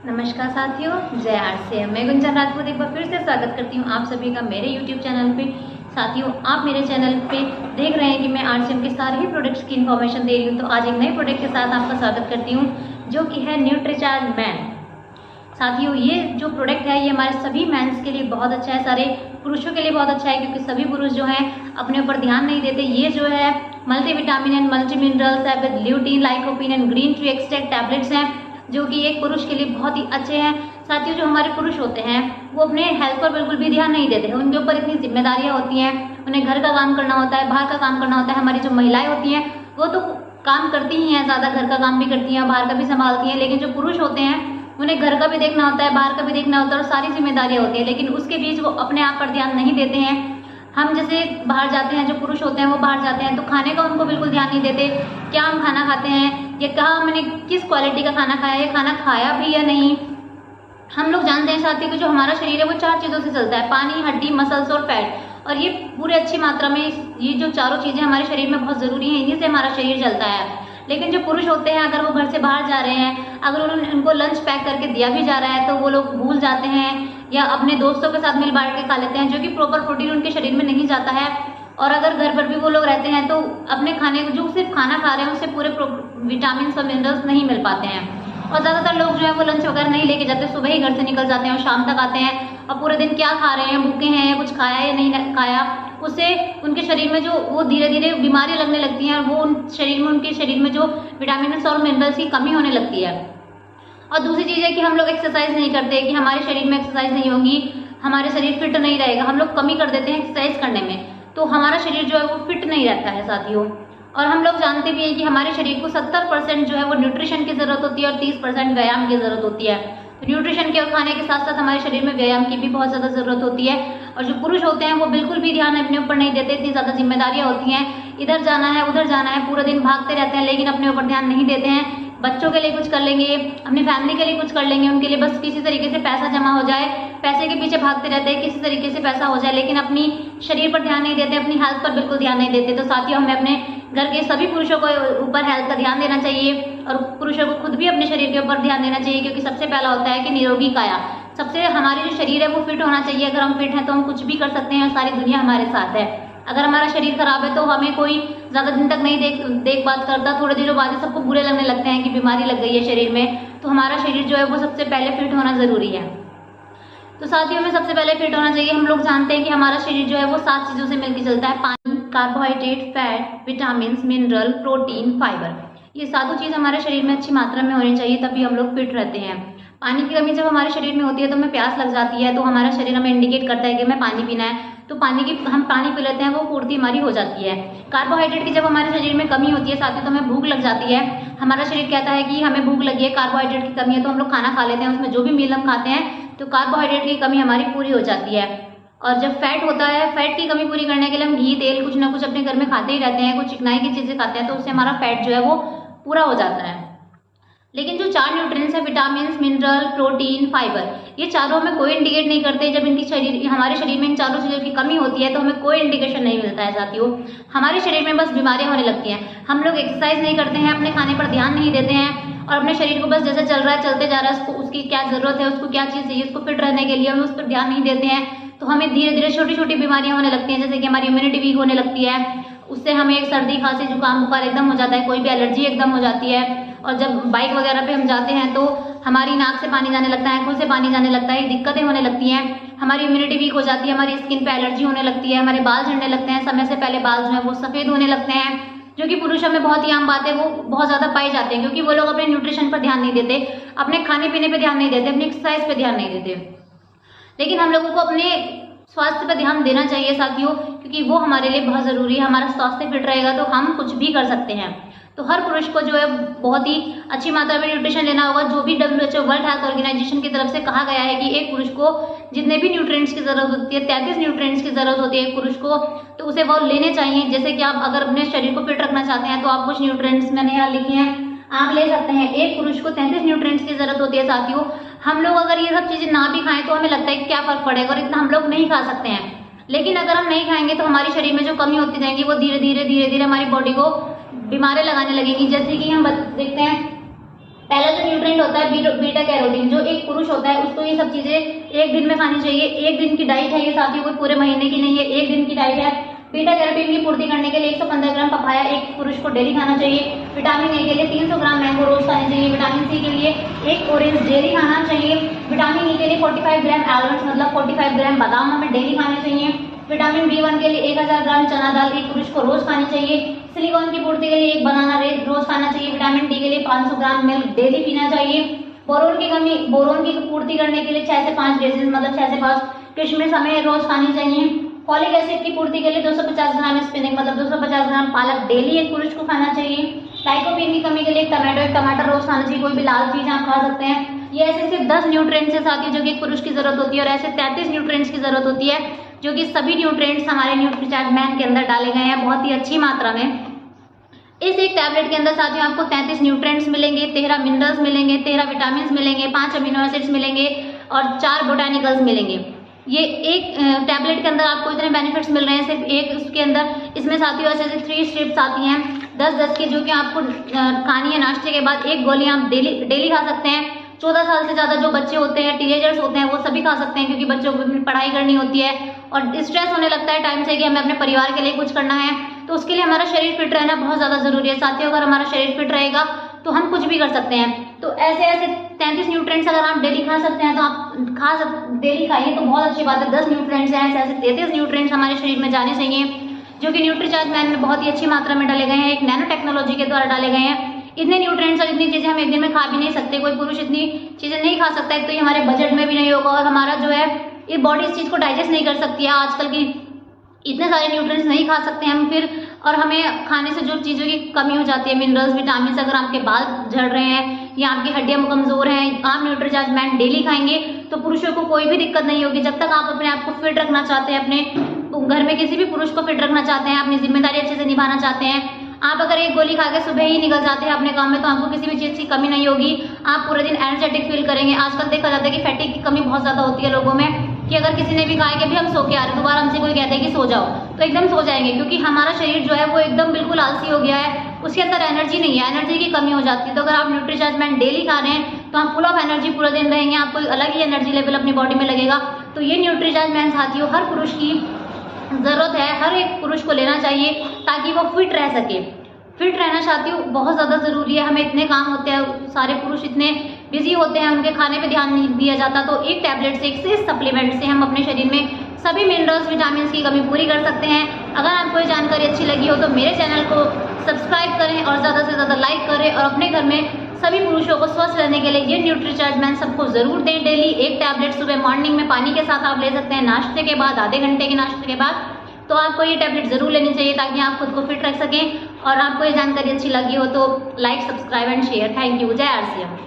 नमस्कार साथियों, जय आरसीएम। मैं गुंजन राजपूत एक बार फिर से स्वागत करती हूँ आप सभी का मेरे यूट्यूब चैनल पे। साथियों, आप मेरे चैनल पे देख रहे हैं कि मैं आरसीएम के सारे ही प्रोडक्ट्स की इन्फॉर्मेशन दे रही हूँ। तो आज एक नए प्रोडक्ट के साथ आपका स्वागत करती हूँ, जो कि है न्यूट्रीचार्ज मैन। साथियों, ये जो प्रोडक्ट है ये हमारे सभी मेंस के लिए बहुत अच्छा है, सारे पुरुषों के लिए बहुत अच्छा है, क्योंकि सभी पुरुष जो हैं अपने ऊपर ध्यान नहीं देते। ये जो है मल्टीविटामिन एंड मल्टी मिनरल्स है with lutein, lycopene and green tea extract tablets हैं, जो कि एक पुरुष के लिए बहुत ही अच्छे हैं। साथियों, जो हमारे पुरुष होते हैं वो अपने हेल्थ पर बिल्कुल भी ध्यान नहीं देते हैं। उनके ऊपर इतनी जिम्मेदारियां होती हैं, उन्हें घर का काम करना होता है, बाहर का काम करना होता है। हमारी जो महिलाएं होती हैं वो तो काम करती ही हैं, ज़्यादा घर का काम भी करती हैं, बाहर का भी संभालती हैं, लेकिन जो पुरुष होते हैं उन्हें घर का भी देखना होता है, बाहर का भी देखना होता है और सारी जिम्मेदारियां होती हैं, लेकिन उसके बीच वो अपने आप पर ध्यान नहीं देते हैं। हम जैसे बाहर जाते हैं, जो पुरुष होते हैं वो बाहर जाते हैं तो खाने का उनको बिल्कुल ध्यान नहीं देते, क्या हम खाना खाते हैं या कहाँ मैंने किस क्वालिटी का खाना खाया है, खाना खाया भी या नहीं। हम लोग जानते हैं साथियों कि जो हमारा शरीर है वो 4 चीज़ों से चलता है: पानी, हड्डी, मसल्स और फैट। और ये पूरे अच्छी मात्रा में ये जो चारों चीज़ें हमारे शरीर में बहुत ज़रूरी हैं, इन्हीं से हमारा शरीर चलता है। लेकिन जो पुरुष होते हैं, अगर वो घर से बाहर जा रहे हैं, अगर उनको लंच पैक करके दिया भी जा रहा है तो वो लोग भूल जाते हैं या अपने दोस्तों के साथ मिल बांट के खा लेते हैं, जो कि प्रॉपर प्रोटीन उनके शरीर में नहीं जाता है। और अगर घर पर भी वो लोग रहते हैं तो अपने खाने जो सिर्फ खाना खा रहे हैं उससे पूरे विटामिन और मिनरल्स नहीं मिल पाते हैं। और ज़्यादातर लोग जो है वो लंच वगैरह नहीं लेके जाते, सुबह ही घर से निकल जाते हैं और शाम तक आते हैं और पूरे दिन क्या खा रहे हैं, भूखे हैं या कुछ खाया या नहीं खाया, उससे उनके शरीर में जो वो धीरे धीरे बीमारियां लगने लगती हैं और वो उनके शरीर में जो विटामिन और मिनरल्स की कमी होने लगती है। और दूसरी चीज़ है कि हम लोग एक्सरसाइज नहीं करते, कि हमारे शरीर में एक्सरसाइज नहीं होगी, हमारे शरीर फिट नहीं रहेगा। हम लोग कमी कर देते हैं एक्सरसाइज करने में, तो हमारा शरीर जो है वो फिट नहीं रहता है साथियों। और हम लोग जानते भी हैं कि हमारे शरीर को 70% जो है वो न्यूट्रिशन की ज़रूरत होती है और 30% व्यायाम की ज़रूरत होती है। तो न्यूट्रिशन के और खाने के साथ साथ हमारे शरीर में व्यायाम की भी बहुत ज़्यादा ज़रूरत होती है। और जो पुरुष होते हैं वो बिल्कुल भी ध्यान अपने ऊपर नहीं देते, इतनी ज़्यादा जिम्मेदारियाँ होती हैं, इधर जाना है उधर जाना है, पूरा दिन भागते रहते हैं, लेकिन अपने ऊपर ध्यान नहीं देते हैं। बच्चों के लिए कुछ कर लेंगे, अपनी फैमिली के लिए कुछ कर लेंगे, उनके लिए बस किसी तरीके से पैसा जमा हो जाए, पैसे के पीछे भागते रहते हैं, किसी तरीके से पैसा हो जाए, लेकिन अपनी शरीर पर ध्यान नहीं देते, अपनी हेल्थ पर बिल्कुल ध्यान नहीं देते। तो साथियों, हमें अपने घर के सभी पुरुषों को ऊपर हेल्थ का ध्यान देना चाहिए और पुरुषों को खुद भी अपने शरीर के ऊपर ध्यान देना चाहिए, क्योंकि सबसे पहला होता है कि निरोगी काया। सबसे हमारी जो शरीर है वो फिट होना चाहिए। अगर हम फिट हैं तो हम कुछ भी कर सकते हैं और सारी दुनिया हमारे साथ है। अगर हमारा शरीर खराब है तो हमें कोई ज़्यादा दिन तक नहीं देख बात करता, थोड़े दिनों बाद ही सबको बुरे लगने लगते हैं कि बीमारी लग गई है शरीर में। तो हमारा शरीर जो है वो सबसे पहले फिट होना ज़रूरी है। तो साथियों, हमें सबसे पहले फिट होना चाहिए। हम लोग जानते हैं कि हमारा शरीर जो है वो 7 चीज़ों से मिलकर चलता है: पानी, carbohydrate, fat, vitamin, mineral, protein, fibre. ये सातों चीज़ हमारे शरीर में अच्छी मात्रा में होनी चाहिए, तभी हम लोग फिट रहते हैं। पानी की कमी जब हमारे शरीर में होती है तो हमें प्यास लग जाती है, तो हमारा शरीर हमें इंडिकेट करता है कि हमें पानी पीना है, तो हम पानी पी लेते हैं, वो पूर्ति हमारी हो जाती है। कार्बोहाइड्रेट की जब हमारे शरीर में कमी होती है साथियों तो हमें भूख लग जाती है। हमारा शरीर कहता है कि हमें भूख लगी है, कार्बोहाइड्रेट की कमी है, तो हम लोग खाना खा लेते हैं, उसमें जो भी मील हम खाते हैं तो कार्बोहाइड्रेट की कमी हमारी पूरी हो जाती है। और जब फैट होता है, फैट की कमी पूरी करने के लिए हम घी, तेल कुछ ना कुछ अपने घर में खाते ही रहते हैं, कुछ चिकनाई की चीज़ें खाते हैं, तो उससे हमारा फैट जो है वो पूरा हो जाता है। लेकिन जो 4 न्यूट्रिएंट्स है, विटामिन, मिनरल, प्रोटीन, फाइबर, ये चारों हमें कोई इंडिकेट नहीं करते। जब हमारे शरीर में इन चारों चीज़ों की कमी होती है तो हमें कोई इंडिकेशन नहीं मिलता है साथियों। हमारे शरीर में बस बीमारियां होने लगती हैं। हम लोग एक्सरसाइज नहीं करते हैं, अपने खाने पर ध्यान नहीं देते हैं और अपने शरीर को बस जैसे चल रहा है चलते जा रहा है, उसकी क्या ज़रूरत है, उसको क्या चीज़ चाहिए, उसको फिट रहने के लिए हम उस पर ध्यान नहीं देते हैं, तो हमें धीरे धीरे छोटी छोटी बीमारियां होने लगती हैं, जैसे कि हमारी इम्यूनिटी वीक होने लगती है, उससे हमें एक सर्दी, खांसी, जुकाम, बुखार एकदम हो जाता है, कोई भी एलर्जी एकदम हो जाती है। और जब बाइक वगैरह पे हम जाते हैं तो हमारी नाक से पानी जाने लगता है, आंखों से पानी जाने लगता है, दिक्कतें होने लगती हैं, हमारी इम्यूनिटी वीक हो जाती है, हमारी स्किन पे एलर्जी होने लगती है, हमारे बाल झड़ने लगते हैं, समय से पहले बाल जो है वो सफ़ेद होने लगते हैं, जो कि पुरुषों में बहुत ही आम बात है, वो बहुत ज़्यादा पाई जाते हैं, क्योंकि वो लोग अपने न्यूट्रिशन पर ध्यान नहीं देते, अपने खाने पीने पर ध्यान नहीं देते, अपनी एक्सरसाइज पर ध्यान नहीं देते। लेकिन हम लोगों को अपने स्वास्थ्य पर ध्यान देना चाहिए साथियों, क्योंकि वो हमारे लिए बहुत ज़रूरी है। हमारा स्वास्थ्य फिट रहेगा तो हम कुछ भी कर सकते हैं। तो हर पुरुष को जो है बहुत ही अच्छी मात्रा में न्यूट्रिशन लेना होगा। जो भी WHO वर्ल्ड हेल्थ ऑर्गेनाइजेशन की तरफ से कहा गया है कि एक पुरुष को जितने भी न्यूट्रिएंट्स की ज़रूरत होती है, 33 न्यूट्रिएंट्स की ज़रूरत होती है एक पुरुष को, तो उसे वो लेने चाहिए। जैसे कि आप अगर अपने शरीर को फिट रखना चाहते हैं तो आप कुछ न्यूट्रिएंट्स मैंने यहाँ लिखे हैं, आप ले सकते हैं। एक पुरुष को 33 न्यूट्रिएंट्स की ज़रूरत होती है साथियों। हम लोग अगर ये सब चीज़ें ना भी खाएं तो हमें लगता है कि क्या फ़र्क पड़ेगा और इतना हम लोग नहीं खा सकते हैं, लेकिन अगर हम नहीं खाएंगे तो हमारे शरीर में जो कमी होती जाएगी वो धीरे धीरे हमारी बॉडी को बीमारियां लगाने लगेंगी। जैसे कि हम देखते हैं पहला जो न्यूट्रिएंट होता है बीटा कैरोटीन, जो एक पुरुष होता है उसको ये सब चीजें एक दिन में खानी चाहिए। एक दिन की डाइट है ये साथियों, कोई पूरे महीने की नहीं है, एक दिन की डाइट है। बीटा कैरोटीन की पूर्ति करने के लिए 115 ग्राम पपाया एक पुरुष को डेली खाना चाहिए। विटामिन ए के लिए 300 ग्राम मैंगो रोज खाने चाहिए। विटामिन सी के लिए एक ऑरेंज डेली खाना चाहिए। विटामिन ई के लिए 45 ग्राम आलमंड्स मतलब 45 ग्राम बादाम हमें डेली खाने चाहिए। विटामिन बी1 के लिए 1000 ग्राम चना दाल एक पुरुष को रोज खानी चाहिए। सिलिकॉन की पूर्ति के लिए एक बनाना रोज खाना चाहिए। विटामिन डी के लिए 500 ग्राम मिल्क डेली पीना चाहिए। बोरोन की पूर्ति करने के लिए 6 से 5 रेजिन मतलब 6 से 5 किशमिश हमें रोज खानी चाहिए। फॉलिक एसिड की पूर्ति के लिए 250 ग्राम स्पिनच मतलब 250 ग्राम पालक डेली एक पुरुष को खाना चाहिए। लाइकोपीन की कमी के लिए एक टमाटर रोज खाना चाहिए। कोई भी लाल चीज आप खा सकते हैं। ये ऐसे सिर्फ 10 न्यूट्रिएंट्स है साथियों जो कि एक पुरुष की जरूरत होती है, और ऐसे 33 न्यूट्रिएंट्स की जरूरत होती है, जो कि सभी न्यूट्रिएंट्स हमारे न्यूट्रीचार्ज मैन के अंदर डाले गए हैं बहुत ही अच्छी मात्रा में। इस एक टैबलेट के अंदर साथियों आपको 33 न्यूट्रिएंट्स मिलेंगे, 13 मिनरल्स मिलेंगे, 13 विटामिन मिलेंगे, 5 अमीनो एसिड्स मिलेंगे और 4 बोटानिकल्स मिलेंगे। ये एक टैबलेट के अंदर आपको इतने बेनिफिट्स मिल रहे हैं सिर्फ एक उसके अंदर। इसमें साथियों ऐसे 3 स्ट्रिप्स आती हैं 10-10 की, जो कि आपको खानी है नाश्ते के बाद। एक गोली आप डेली खा सकते हैं। 14 साल से ज़्यादा जो बच्चे होते हैं, टीनेजर्स होते हैं, वो सभी खा सकते हैं, क्योंकि बच्चों को अपनी पढ़ाई करनी होती है और स्ट्रेस होने लगता है टाइम से कि हमें अपने परिवार के लिए कुछ करना है। तो उसके लिए हमारा शरीर फिट रहना बहुत ज़्यादा जरूरी है साथियों। अगर हमारा शरीर फिट रहेगा तो हम कुछ भी कर सकते हैं। तो ऐसे 33 न्यूट्रिएंट्स अगर आप डेली खा सकते हैं तो आप डेली खाइए तो बहुत अच्छी बात है। 10 न्यूट्रिएंट्स हैं, ऐसे 33 न्यूट्रिएंट्स हमारे शरीर में जाने चाहिए, जो कि न्यूट्रीचार्ज मैन में बहुत ही अच्छी मात्रा में डाले गए हैं, एक नैनो टेक्नोलॉजी के द्वारा डाले गए हैं। इतने न्यूट्रिएंट्स और इतनी चीजें हम एक दिन में खा भी नहीं सकते, कोई पुरुष इतनी चीजें नहीं खा सकता है, तो ये हमारे बजट में भी नहीं होगा और हमारा जो है ये बॉडी इस चीज को डाइजेस्ट नहीं कर सकती है। आजकल की इतने सारे न्यूट्रिएंट्स नहीं खा सकते हम फिर, और हमें खाने से जो चीज़ों की कमी हो जाती है, मिनरल्स विटामिन, अगर आपके बाल झड़ रहे हैं या आपकी हड्डियां कमजोर हैं, आप न्यूट्रीचार्ज मैन डेली खाएंगे तो पुरुषों को कोई भी दिक्कत नहीं होगी। जब तक आप अपने आप को फिट रखना चाहते हैं, अपने घर में किसी भी पुरुष को फिट रखना चाहते हैं, अपनी जिम्मेदारी अच्छे से निभाना चाहते हैं, आप अगर एक गोली खा के सुबह ही निकल जाते हैं अपने काम में तो आपको किसी भी चीज़ की कमी नहीं होगी। आप पूरे दिन एनर्जेटिक फील करेंगे। आजकल देखा जाता है कि फैटिक की कमी बहुत ज़्यादा होती है लोगों में, कि अगर किसी ने भी कहा कि अभी हम सो के आ रहे हैं, दोबारा हमसे कोई कहता है कि सो जाओ तो एकदम सो जाएंगे, क्योंकि हमारा शरीर जो है वो एकदम बिल्कुल आलसी हो गया है, उसके अंदर एनर्जी नहीं है, एनर्जी की कमी हो जाती है। तो अगर आप न्यूट्रीचार्ज मैन डेली खा रहे हैं तो आप फुल ऑफ एनर्जी पूरा दिन रहेंगे, आपको अलग ही एनर्जी लेवल अपनी बॉडी में लगेगा। तो ये न्यूट्रीचार्ज मैन साथियों हर पुरुष की जरूरत है, हर एक पुरुष को लेना चाहिए ताकि वो फिट रह सके। फिट रहना साथियों बहुत ज़्यादा ज़रूरी है। हमें इतने काम होते हैं, सारे पुरुष इतने बिजी होते हैं, उनके खाने पे ध्यान नहीं दिया जाता। तो एक टैबलेट से, एक सप्लीमेंट से हम अपने शरीर में सभी मिनरल्स विटामिन की कमी पूरी कर सकते हैं। अगर आपको ये जानकारी अच्छी लगी हो तो मेरे चैनल को सब्सक्राइब करें और ज़्यादा से ज़्यादा लाइक करें, और अपने घर में सभी पुरुषों को स्वस्थ रहने के लिए ये न्यूट्रीचार्ज मैन सबको ज़रूर दें। डेली एक टैबलेट सुबह मॉर्निंग में पानी के साथ आप ले सकते हैं, नाश्ते के बाद, आधे घंटे के नाश्ते के बाद। तो आपको ये टैबलेट जरूर लेनी चाहिए ताकि आप खुद को फिट रख सकें। और आपको ये जानकारी अच्छी लगी हो तो like, subscribe and share. Thank you. जय आरसीएम।